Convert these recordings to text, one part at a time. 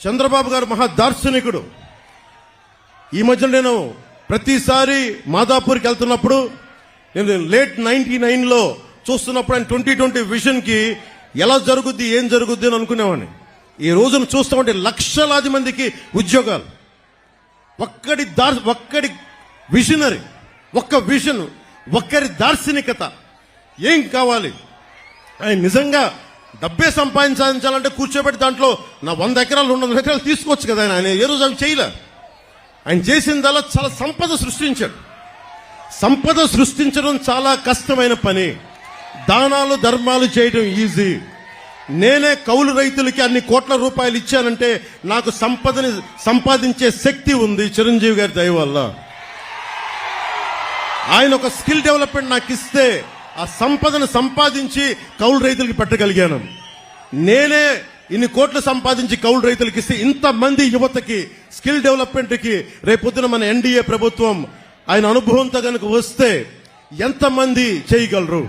చంద్రబాబు గారు మహా దార్శనికుడు. ఈ మధ్య నేను ప్రతిసారి మాదాపూర్కి వెళ్తున్నప్పుడు నేను లేట్ 99లో చూస్తున్నప్పుడు ఆయన 2020 విజన్ కి ఎలా జరుగుద్ది ఏం జరుగుద్ది అని అనుకునేవాడిని. ఈ రోజును చూస్తామంటే లక్షలాది మందికి ఉద్యోగాలు. ఒక్కడి విజనరీ, ఒక్క విజన్, ఒక్కరి దార్శనికత. ఏం కావాలి? ఆయన నిజంగా డబ్బే సంపాదించాలంటే కూర్చోబెట్టి దాంట్లో నా 100 ఎకరాలు 200 ఎకరాలు తీసుకోవచ్చు కదా. ఆయన ఏ రోజు అవి చేయలే. ఆయన చేసిందల్లా చాలా సంపద సృష్టించాడు. సంపద సృష్టించడం చాలా కష్టమైన పని. దానాలు ధర్మాలు చేయడం ఈజీ. నేనే కౌలు రైతులకి అన్ని కోట్ల రూపాయలు ఇచ్చానంటే నాకు సంపదని సంపాదించే శక్తి ఉంది చిరంజీవి గారి దయ వల్ల. ఆయన ఒక స్కిల్ డెవలప్మెంట్ నాకు ఇస్తే ఆ సంపదను సంపాదించి కౌలు రైతులకి పెట్టగలిగాను. నేనే ఇన్ని కోట్లు సంపాదించి కౌలు రైతులకి ఇస్తే ఇంతమంది యువతకి స్కిల్ డెవలప్మెంట్ కి రేపొద్దున మన ఎన్డీఏ ప్రభుత్వం ఆయన అనుభవంతో కనుక వస్తే ఎంతమంది చేయగలరు?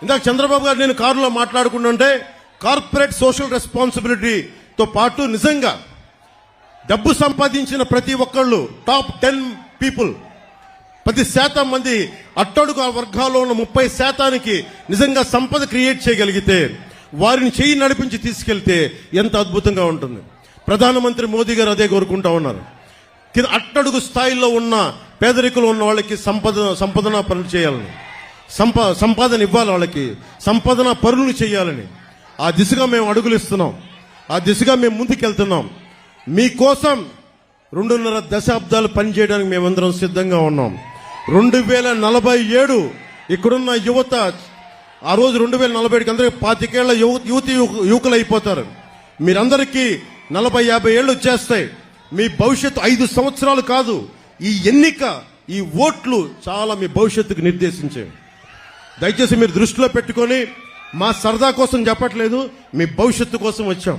ఇందాక చంద్రబాబు గారు నేను కారులో మాట్లాడుకుంటుంటే కార్పొరేట్ సోషల్ రెస్పాన్సిబిలిటీతో పాటు నిజంగా డబ్బు సంపాదించిన ప్రతి ఒక్కళ్ళు టాప్ 10 పీపుల్ 10% మంది అట్టడుగు వర్గాల్లో ఉన్న 30% నిజంగా సంపద క్రియేట్ చేయగలిగితే వారిని చేయి నడిపించి తీసుకెళ్తే ఎంత అద్భుతంగా ఉంటుంది. ప్రధానమంత్రి మోదీ గారు అదే కోరుకుంటా ఉన్నారు. అట్టడుగు స్థాయిలో ఉన్న పేదరికులు ఉన్న వాళ్ళకి సంపదన పనులు చేయాలని, సంపాదన ఇవ్వాలి, వాళ్ళకి సంపాదన పనులు చేయాలని ఆ దిశగా మేము అడుగులు ఇస్తున్నాం. ఆ దిశగా మేము ముందుకెళ్తున్నాం. మీకోసం 2.5 దశాబ్దాలు పనిచేయడానికి మేమందరం సిద్ధంగా ఉన్నాం. 2047 ఇక్కడున్న యువత ఆ రోజు 2047కి అందరికీ 25 ఏళ్ల యువకులు అయిపోతారు. మీరందరికీ 40-50 ఏళ్ళు వచ్చేస్తాయి. మీ భవిష్యత్తు 5 సంవత్సరాలు కాదు. ఈ ఎన్నిక, ఈ ఓట్లు చాలా మీ భవిష్యత్తుకు నిర్దేశించే. దయచేసి మీరు దృష్టిలో పెట్టుకొని మా సరదా కోసం చెప్పట్లేదు, మీ భవిష్యత్తు కోసం వచ్చాం.